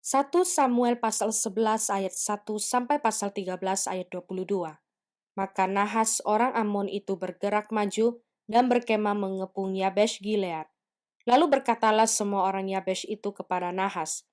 1 Samuel pasal 11 ayat 1 sampai pasal 13 ayat 22. Maka Nahas orang Amon itu bergerak maju dan berkemah mengepung Yabesh Gilead. Lalu berkatalah semua orang Yabesh itu kepada Nahas,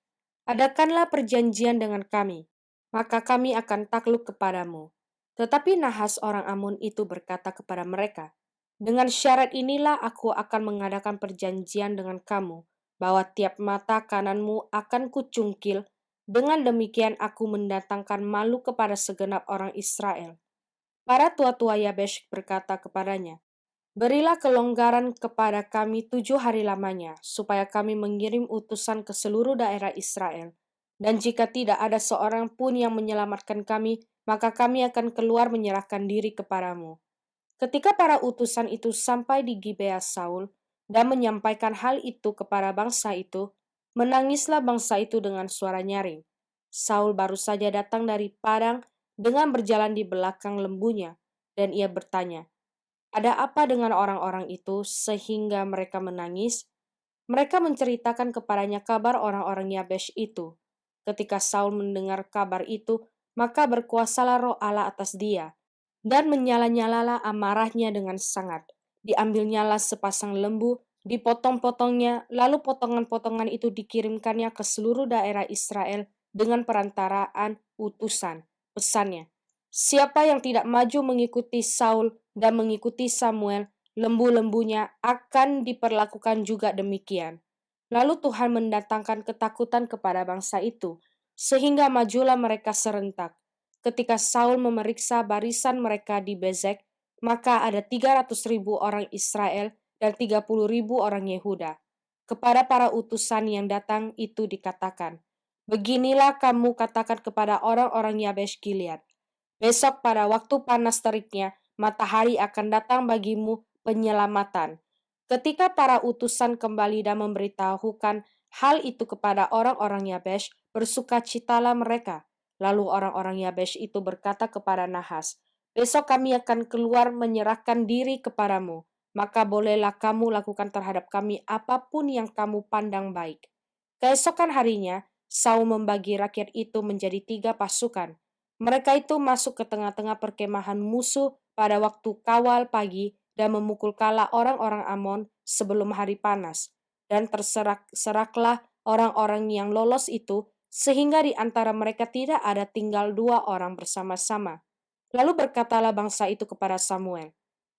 "Adakanlah perjanjian dengan kami, maka kami akan takluk kepadamu." Tetapi Nahas orang Amon itu berkata kepada mereka, "Dengan syarat inilah aku akan mengadakan perjanjian dengan kamu, bahwa tiap mata kananmu akan kucungkil, dengan demikian aku mendatangkan malu kepada segenap orang Israel." Para tua-tua Yabesh berkata kepadanya, "Berilah kelonggaran kepada kami 7 hari lamanya, supaya kami mengirim utusan ke seluruh daerah Israel. Dan jika tidak ada seorang pun yang menyelamatkan kami, maka kami akan keluar menyerahkan diri kepadamu." Ketika para utusan itu sampai di Gibea Saul dan menyampaikan hal itu kepada bangsa itu, menangislah bangsa itu dengan suara nyaring. Saul baru saja datang dari padang dengan berjalan di belakang lembunya, dan ia bertanya, "Ada apa dengan orang-orang itu sehingga mereka menangis?" Mereka menceritakan kepadanya kabar orang-orang Yabesh itu. Ketika Saul mendengar kabar itu, maka berkuasalah roh Allah atas dia, dan menyala-nyalalah amarahnya dengan sangat. Diambilnyalah sepasang lembu, dipotong-potongnya, lalu potongan-potongan itu dikirimkannya ke seluruh daerah Israel dengan perantaraan utusan. Pesannya, "Siapa yang tidak maju mengikuti Saul dan mengikuti Samuel, lembu-lembunya akan diperlakukan juga demikian." Lalu Tuhan mendatangkan ketakutan kepada bangsa itu, sehingga majulah mereka serentak. Ketika Saul memeriksa barisan mereka di Bezek, maka ada 300.000 orang Israel dan 30.000 orang Yehuda. Kepada para utusan yang datang itu dikatakan, "Beginilah kamu katakan kepada orang-orang Yabesh Gilead, besok pada waktu panas teriknya, matahari akan datang bagimu penyelamatan." Ketika para utusan kembali dan memberitahukan hal itu kepada orang-orang Yabesh, bersukacitalah mereka. Lalu orang-orang Yabesh itu berkata kepada Nahas, "Besok kami akan keluar menyerahkan diri kepadamu, maka bolehlah kamu lakukan terhadap kami apapun yang kamu pandang baik." Keesokan harinya, Saul membagi rakyat itu menjadi 3 pasukan. Mereka itu masuk ke tengah-tengah perkemahan musuh pada waktu kawal pagi dan memukul kala orang-orang Amon sebelum hari panas. Dan terserak-seraklah orang-orang yang lolos itu, sehingga di antara mereka tidak ada tinggal 2 orang bersama-sama. Lalu berkatalah bangsa itu kepada Samuel,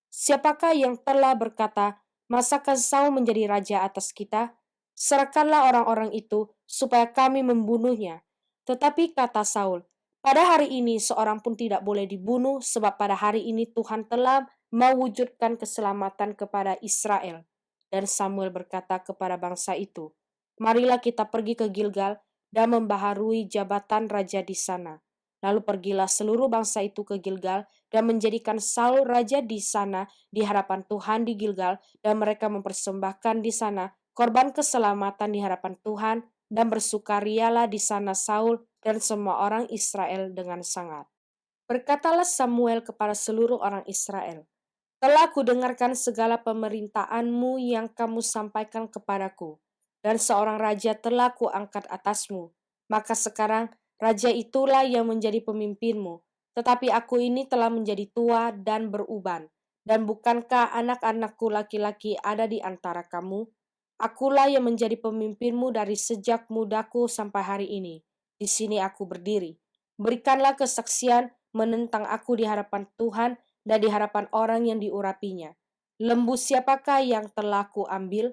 "Siapakah yang telah berkata, 'Masakan Saul menjadi raja atas kita?' Serahkanlah orang-orang itu, supaya kami membunuhnya." Tetapi kata Saul, "Pada hari ini seorang pun tidak boleh dibunuh, sebab pada hari ini Tuhan telah mewujudkan keselamatan kepada Israel." Dan Samuel berkata kepada bangsa itu, "Marilah kita pergi ke Gilgal dan membaharui jabatan raja di sana." Lalu pergilah seluruh bangsa itu ke Gilgal dan menjadikan Saul raja di sana di hadapan Tuhan di Gilgal, dan mereka mempersembahkan di sana korban keselamatan di hadapan Tuhan, dan bersukarialah di sana Saul dan semua orang Israel dengan sangat. Berkatalah Samuel kepada seluruh orang Israel, "Telah kudengarkan segala pemerintahanmu yang kamu sampaikan kepadaku, dan seorang raja telah kuangkat atasmu. Maka sekarang raja itulah yang menjadi pemimpinmu, tetapi aku ini telah menjadi tua dan beruban. Dan bukankah anak-anakku laki-laki ada di antara kamu? Akulah yang menjadi pemimpinmu dari sejak mudaku sampai hari ini. Di sini aku berdiri. Berikanlah kesaksian menentang aku di hadapan Tuhan dan di hadapan orang yang diurapinya. Lembu siapakah yang telah kuambil?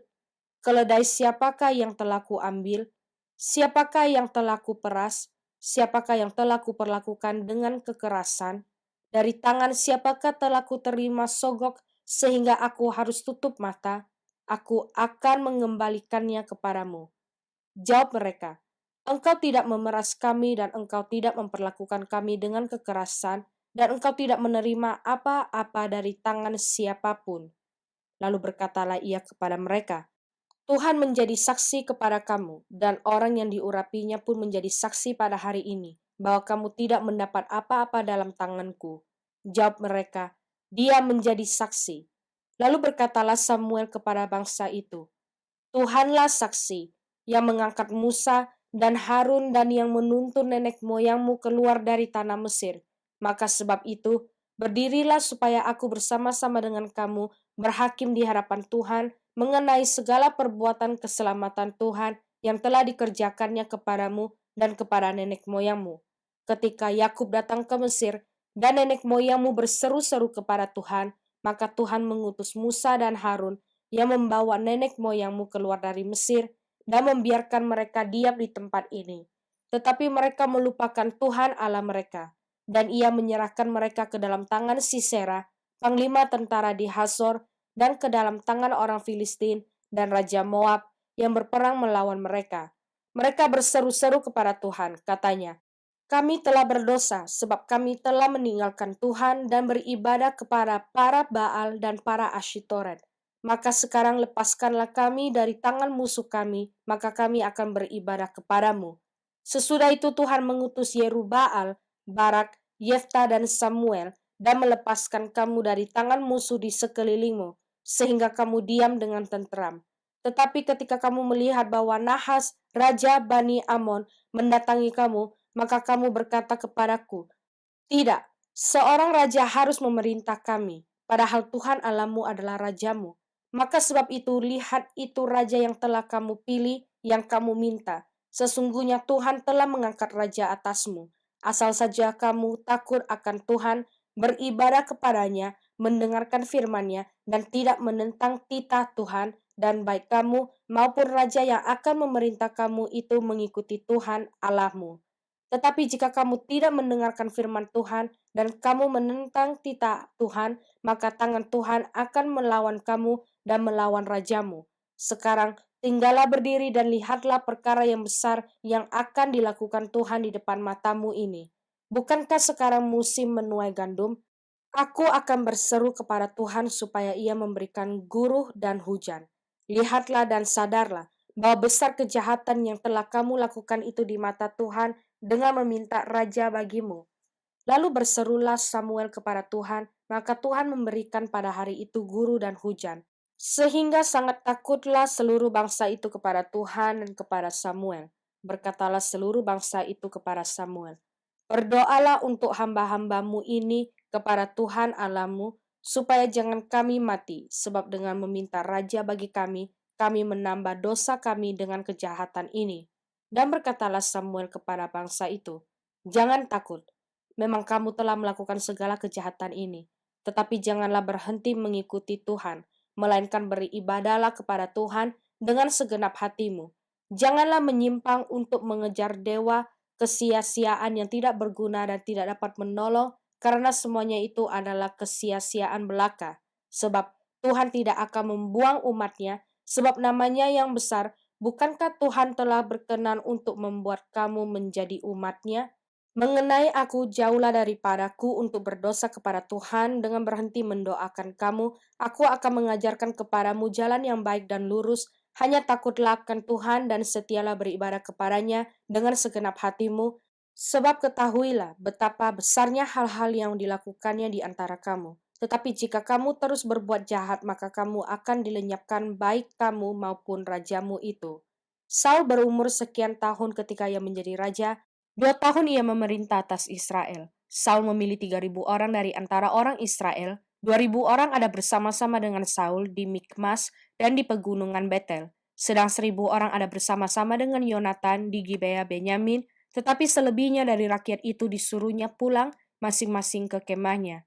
Keledai siapakah yang telah kuambil? Siapakah yang telah kuperas? Siapakah yang telah kuperlakukan dengan kekerasan? Dari tangan siapakah telah kuterima sogok sehingga aku harus tutup mata? Aku akan mengembalikannya kepadamu." Jawab mereka, "Engkau tidak memeras kami dan engkau tidak memperlakukan kami dengan kekerasan, dan engkau tidak menerima apa-apa dari tangan siapapun." Lalu berkatalah ia kepada mereka, "Tuhan menjadi saksi kepada kamu, dan orang yang diurapinya pun menjadi saksi pada hari ini, bahwa kamu tidak mendapat apa-apa dalam tanganku." Jawab mereka, "Dia menjadi saksi." Lalu berkatalah Samuel kepada bangsa itu, "Tuhanlah saksi yang mengangkat Musa dan Harun dan yang menuntun nenek moyangmu keluar dari tanah Mesir. Maka sebab itu, berdirilah supaya aku bersama-sama dengan kamu berhakim di hadapan Tuhan mengenai segala perbuatan keselamatan Tuhan yang telah dikerjakannya kepadamu dan kepada nenek moyangmu. Ketika Yakub datang ke Mesir dan nenek moyangmu berseru-seru kepada Tuhan, maka Tuhan mengutus Musa dan Harun yang membawa nenek moyangmu keluar dari Mesir dan membiarkan mereka diam di tempat ini. Tetapi mereka melupakan Tuhan Allah mereka, dan ia menyerahkan mereka ke dalam tangan Sisera, panglima tentara di Hasor, dan ke dalam tangan orang Filistin dan Raja Moab yang berperang melawan mereka. Mereka berseru-seru kepada Tuhan, katanya, kami telah berdosa sebab kami telah meninggalkan Tuhan dan beribadah kepada para Baal dan para Asyitoret. Maka sekarang lepaskanlah kami dari tangan musuh kami, maka kami akan beribadah kepadamu. Sesudah itu Tuhan mengutus Yerubbaal, Barak, Yefta dan Samuel dan melepaskan kamu dari tangan musuh di sekelilingmu, sehingga kamu diam dengan tenteram. Tetapi ketika kamu melihat bahwa Nahas, Raja Bani Amon, mendatangi kamu, maka kamu berkata kepadaku, tidak, seorang raja harus memerintah kami, padahal Tuhan Allahmu adalah rajamu. Maka sebab itu, lihat itu raja yang telah kamu pilih, yang kamu minta. Sesungguhnya Tuhan telah mengangkat raja atasmu. Asal saja kamu takut akan Tuhan, beribadah kepadanya, mendengarkan firman-Nya, dan tidak menentang titah Tuhan, dan baik kamu maupun raja yang akan memerintah kamu itu mengikuti Tuhan Allahmu. Tetapi jika kamu tidak mendengarkan firman Tuhan dan kamu menentang titah Tuhan, maka tangan Tuhan akan melawan kamu dan melawan rajamu. Sekarang tinggallah berdiri dan lihatlah perkara yang besar yang akan dilakukan Tuhan di depan matamu ini. Bukankah sekarang musim menuai gandum? Aku akan berseru kepada Tuhan supaya ia memberikan guruh dan hujan. Lihatlah dan sadarlah bahwa besar kejahatan yang telah kamu lakukan itu di mata Tuhan dengan meminta raja bagimu. Lalu berserulah Samuel kepada Tuhan, maka Tuhan memberikan pada hari itu guru dan hujan. Sehingga sangat takutlah seluruh bangsa itu kepada Tuhan dan kepada Samuel. Berkatalah seluruh bangsa itu kepada Samuel, berdoalah untuk hamba-hambamu ini kepada Tuhan Allahmu, supaya jangan kami mati, sebab dengan meminta raja bagi kami menambah dosa kami dengan kejahatan ini. Dan berkatalah Samuel kepada bangsa itu, jangan takut, memang kamu telah melakukan segala kejahatan ini, tetapi janganlah berhenti mengikuti Tuhan, melainkan beribadahlah kepada Tuhan dengan segenap hatimu. Janganlah menyimpang untuk mengejar dewa, kesia-siaan yang tidak berguna dan tidak dapat menolong, karena semuanya itu adalah kesia-siaan belaka. Sebab Tuhan tidak akan membuang umatnya, sebab namanya yang besar. Bukankah Tuhan telah berkenan untuk membuat kamu menjadi umatnya? Mengenai aku, jauhlah daripadaku untuk berdosa kepada Tuhan dengan berhenti mendoakan kamu. Aku akan mengajarkan kepadamu jalan yang baik dan lurus. Hanya takutlah akan Tuhan dan setialah beribadah kepadanya dengan segenap hatimu. Sebab ketahuilah betapa besarnya hal-hal yang dilakukannya di antara kamu. Tetapi jika kamu terus berbuat jahat, maka kamu akan dilenyapkan baik kamu maupun rajamu itu. Saul berumur sekian tahun ketika ia menjadi raja. 2 tahun ia memerintah atas Israel. Saul memilih 3.000 orang dari antara orang Israel. 2.000 orang ada bersama-sama dengan Saul di Mikmas dan di pegunungan Betel. Sedang 1.000 orang ada bersama-sama dengan Yonatan di Gibea Benyamin, tetapi selebihnya dari rakyat itu disuruhnya pulang masing-masing ke kemahnya.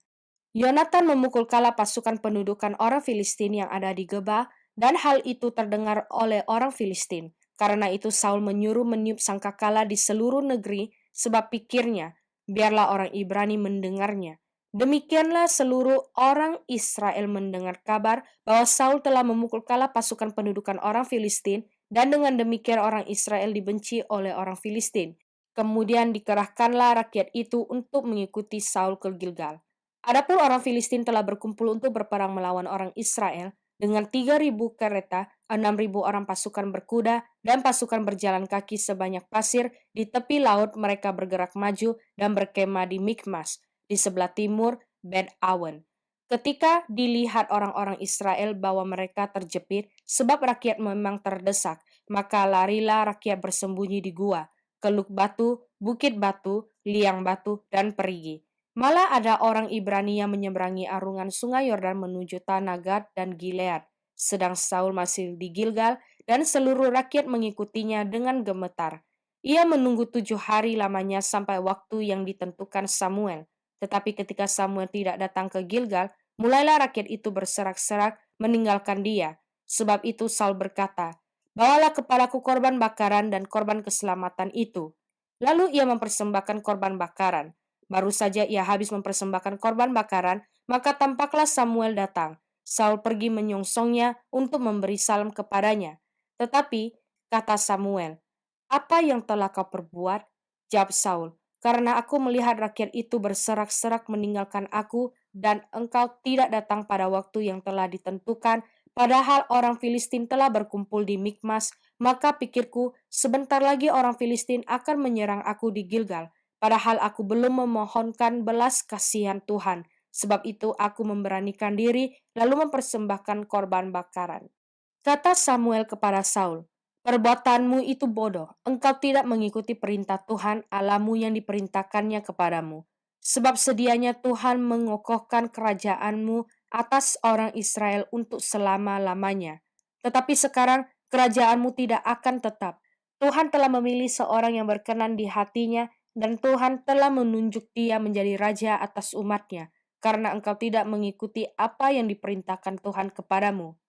Yonatan memukul kala pasukan pendudukan orang Filistin yang ada di Geba, dan hal itu terdengar oleh orang Filistin. Karena itu Saul menyuruh meniup sangkakala di seluruh negeri, sebab pikirnya, biarlah orang Ibrani mendengarnya. Demikianlah seluruh orang Israel mendengar kabar bahwa Saul telah memukul kala pasukan pendudukan orang Filistin, dan dengan demikian orang Israel dibenci oleh orang Filistin. Kemudian dikerahkanlah rakyat itu untuk mengikuti Saul ke Gilgal. Adapun orang Filistin telah berkumpul untuk berperang melawan orang Israel dengan 3.000 kereta, 6.000 orang pasukan berkuda, dan pasukan berjalan kaki sebanyak pasir. Di tepi laut mereka bergerak maju dan berkemah di Mikmas, di sebelah timur Bet Awen. Ketika dilihat orang-orang Israel bahwa mereka terjepit, sebab rakyat memang terdesak, Maka larilah rakyat bersembunyi di gua, keluk batu, bukit batu, liang batu, dan perigi. Malah ada orang Ibrani yang menyeberangi arungan sungai Yordan menuju tanah Gad dan Gilead, sedang Saul masih di Gilgal dan seluruh rakyat mengikutinya dengan gemetar. Ia menunggu 7 hari lamanya sampai waktu yang ditentukan Samuel. Tetapi ketika Samuel tidak datang ke Gilgal, mulailah rakyat itu berserak-serak meninggalkan dia. Sebab itu Saul berkata, "Bawalah kepadaku korban bakaran dan korban keselamatan itu." Lalu ia mempersembahkan korban bakaran. Baru saja ia habis mempersembahkan korban bakaran, maka tampaklah Samuel datang. Saul pergi menyongsongnya untuk memberi salam kepadanya. Tetapi, kata Samuel, "Apa yang telah kau perbuat?" Jawab Saul, "Karena aku melihat rakyat itu berserak-serak meninggalkan aku, dan engkau tidak datang pada waktu yang telah ditentukan, padahal orang Filistin telah berkumpul di Mikmas, maka pikirku, sebentar lagi orang Filistin akan menyerang aku di Gilgal, padahal aku belum memohonkan belas kasihan Tuhan. Sebab itu aku memberanikan diri, lalu mempersembahkan korban bakaran." Kata Samuel kepada Saul, "Perbuatanmu itu bodoh. Engkau tidak mengikuti perintah Tuhan Allahmu yang diperintahkannya kepadamu. Sebab sedianya Tuhan mengokohkan kerajaanmu atas orang Israel untuk selama-lamanya. Tetapi sekarang kerajaanmu tidak akan tetap. Tuhan telah memilih seorang yang berkenan di hatinya, dan Tuhan telah menunjuk dia menjadi raja atas umatnya, karena engkau tidak mengikuti apa yang diperintahkan Tuhan kepadamu."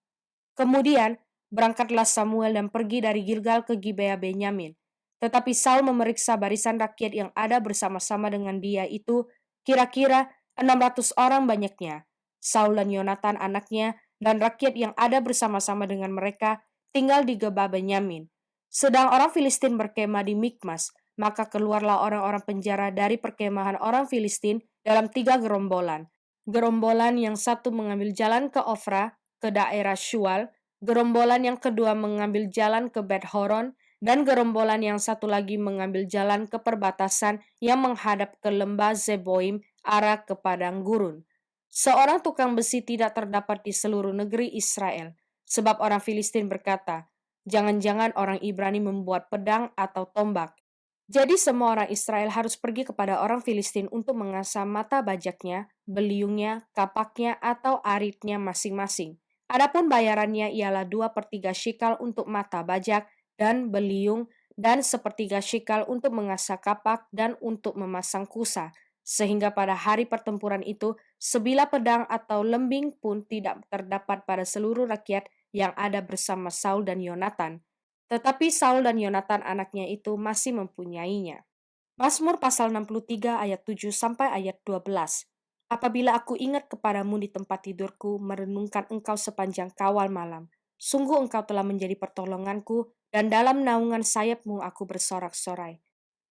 Kemudian berangkatlah Samuel dan pergi dari Gilgal ke Gibea Benyamin. Tetapi Saul memeriksa barisan rakyat yang ada bersama-sama dengan dia itu, kira-kira 600 orang banyaknya. Saul dan Yonatan anaknya dan rakyat yang ada bersama-sama dengan mereka tinggal di Geba Benyamin. Sedang orang Filistin berkemah di Mikmas, maka keluarlah orang-orang penjara dari perkemahan orang Filistin dalam 3 gerombolan. Gerombolan yang satu mengambil jalan ke Ofra, ke daerah Shual, gerombolan yang kedua mengambil jalan ke Bet Horon, dan gerombolan yang satu lagi mengambil jalan ke perbatasan yang menghadap ke lembah Zeboim, arah ke padang gurun. Seorang tukang besi tidak terdapat di seluruh negeri Israel, sebab orang Filistin berkata, "Jangan-jangan orang Ibrani membuat pedang atau tombak." Jadi semua orang Israel harus pergi kepada orang Filistin untuk mengasah mata bajaknya, beliungnya, kapaknya, atau aritnya masing-masing. Adapun bayarannya ialah 2/3 shikal untuk mata bajak dan beliung, dan 1/3 shikal untuk mengasah kapak dan untuk memasang kusa, sehingga pada hari pertempuran itu sebilah pedang atau lembing pun tidak terdapat pada seluruh rakyat yang ada bersama Saul dan Yonatan. Tetapi Saul dan Yonatan anaknya itu masih mempunyainya. Mazmur pasal 63 ayat 7 sampai ayat 12. Apabila aku ingat kepadamu di tempat tidurku, merenungkan engkau sepanjang kawal malam. Sungguh engkau telah menjadi pertolonganku, dan dalam naungan sayapmu aku bersorak-sorai.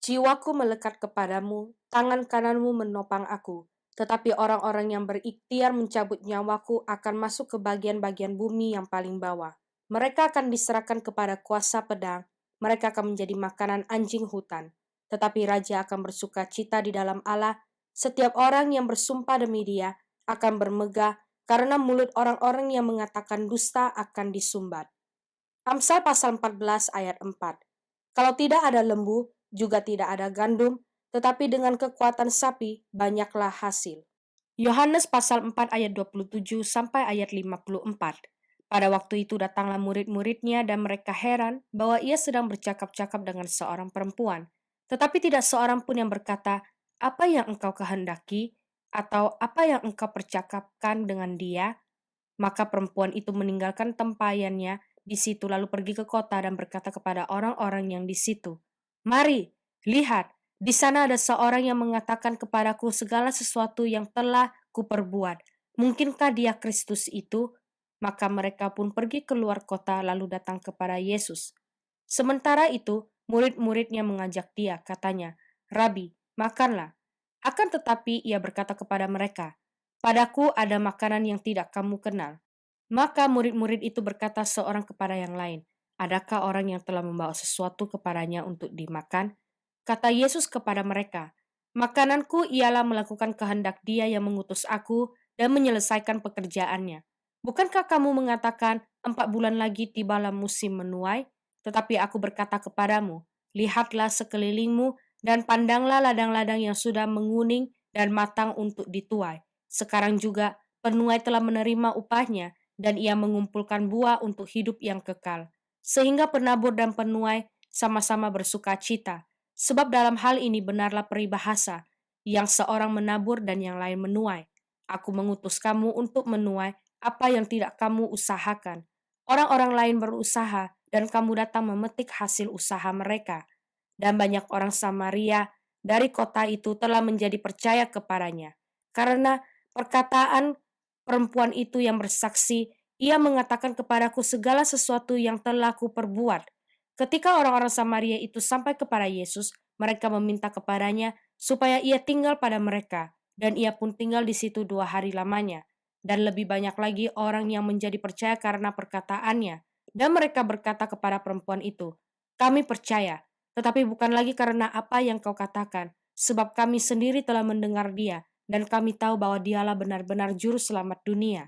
Jiwaku melekat kepadamu, tangan kananmu menopang aku. Tetapi orang-orang yang berikhtiar mencabut nyawaku akan masuk ke bagian-bagian bumi yang paling bawah. Mereka akan diserahkan kepada kuasa pedang, mereka akan menjadi makanan anjing hutan. Tetapi raja akan bersuka cita di dalam Allah. Setiap orang yang bersumpah demi dia akan bermegah, karena mulut orang-orang yang mengatakan dusta akan disumbat. Amsal pasal 14 ayat 4. Kalau tidak ada lembu, juga tidak ada gandum, tetapi dengan kekuatan sapi banyaklah hasil. Yohanes pasal 4 ayat 27 sampai ayat 54. Pada waktu itu datanglah murid-muridnya dan mereka heran bahwa ia sedang bercakap-cakap dengan seorang perempuan. Tetapi tidak seorang pun yang berkata, "Apa yang engkau kehendaki?" atau "Apa yang engkau percakapkan dengan dia?" Maka perempuan itu meninggalkan tempayannya di situ lalu pergi ke kota dan berkata kepada orang-orang yang di situ, "Mari, lihat, di sana ada seorang yang mengatakan kepadaku segala sesuatu yang telah kuperbuat. Mungkinkah dia Kristus itu?" Maka mereka pun pergi keluar kota lalu datang kepada Yesus. Sementara itu, murid-muridnya mengajak dia, katanya, "Rabi, makanlah." Akan tetapi ia berkata kepada mereka, "Padaku ada makanan yang tidak kamu kenal." Maka murid-murid itu berkata seorang kepada yang lain, "Adakah orang yang telah membawa sesuatu kepadanya untuk dimakan?" Kata Yesus kepada mereka, "Makananku ialah melakukan kehendak Dia yang mengutus aku dan menyelesaikan pekerjaannya. Bukankah kamu mengatakan 4 bulan lagi tibalah musim menuai?" Tetapi aku berkata kepadamu, lihatlah sekelilingmu dan pandanglah ladang-ladang yang sudah menguning dan matang untuk dituai. Sekarang juga penuai telah menerima upahnya dan ia mengumpulkan buah untuk hidup yang kekal. Sehingga penabur dan penuai sama-sama bersuka cita. Sebab dalam hal ini benarlah peribahasa, yang seorang menabur dan yang lain menuai. Aku mengutus kamu untuk menuai apa yang tidak kamu usahakan. Orang-orang lain berusaha dan kamu datang memetik hasil usaha mereka. Dan banyak orang Samaria dari kota itu telah menjadi percaya kepadanya. Karena perkataan perempuan itu yang bersaksi, ia mengatakan kepadaku segala sesuatu yang telah kuperbuat. Ketika orang-orang Samaria itu sampai kepada Yesus, mereka meminta kepadanya supaya ia tinggal pada mereka, dan ia pun tinggal di situ 2 hari lamanya. Dan lebih banyak lagi orang yang menjadi percaya karena perkataannya. Dan mereka berkata kepada perempuan itu, kami percaya, tetapi bukan lagi karena apa yang kau katakan, sebab kami sendiri telah mendengar dia, dan kami tahu bahwa dialah benar-benar juru selamat dunia.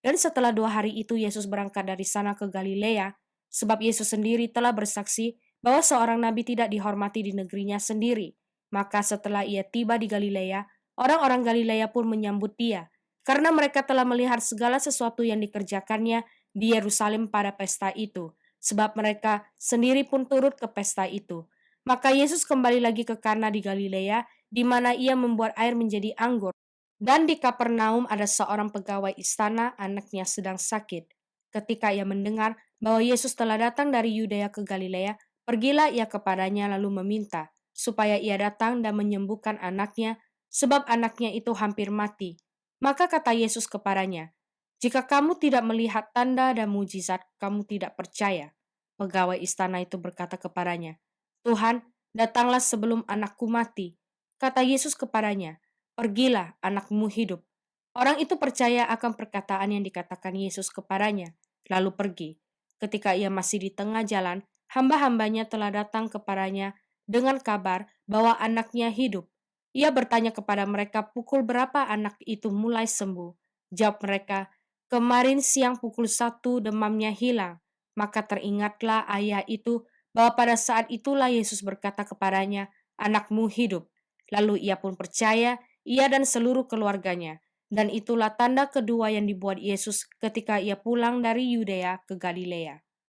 Dan setelah 2 hari itu Yesus berangkat dari sana ke Galilea, sebab Yesus sendiri telah bersaksi bahwa seorang nabi tidak dihormati di negerinya sendiri. Maka setelah ia tiba di Galilea, orang-orang Galilea pun menyambut dia, karena mereka telah melihat segala sesuatu yang dikerjakannya di Yerusalem pada pesta itu, sebab mereka sendiri pun turut ke pesta itu. Maka Yesus kembali lagi ke Kana di Galilea, di mana ia membuat air menjadi anggur. Dan di Kapernaum ada seorang pegawai istana, anaknya sedang sakit. Ketika ia mendengar bahwa Yesus telah datang dari Yudea ke Galilea, pergilah ia kepadanya lalu meminta supaya ia datang dan menyembuhkan anaknya, sebab anaknya itu hampir mati. Maka kata Yesus kepadanya, jika kamu tidak melihat tanda dan mujizat, kamu tidak percaya. Pegawai istana itu berkata kepadanya, Tuhan, datanglah sebelum anakku mati. Kata Yesus kepadanya, pergilah, anakmu hidup. Orang itu percaya akan perkataan yang dikatakan Yesus kepadanya, lalu pergi. Ketika ia masih di tengah jalan, hamba-hambanya telah datang kepadanya dengan kabar bahwa anaknya hidup. Ia bertanya kepada mereka pukul berapa anak itu mulai sembuh. Jawab mereka, kemarin siang pukul 1 demamnya hilang. Maka teringatlah ayah itu bahwa pada saat itulah Yesus berkata kepadanya, anakmu hidup. Lalu ia pun percaya, ia dan seluruh keluarganya. Dan itulah tanda kedua yang dibuat Yesus ketika ia pulang dari Yudea ke Galilea.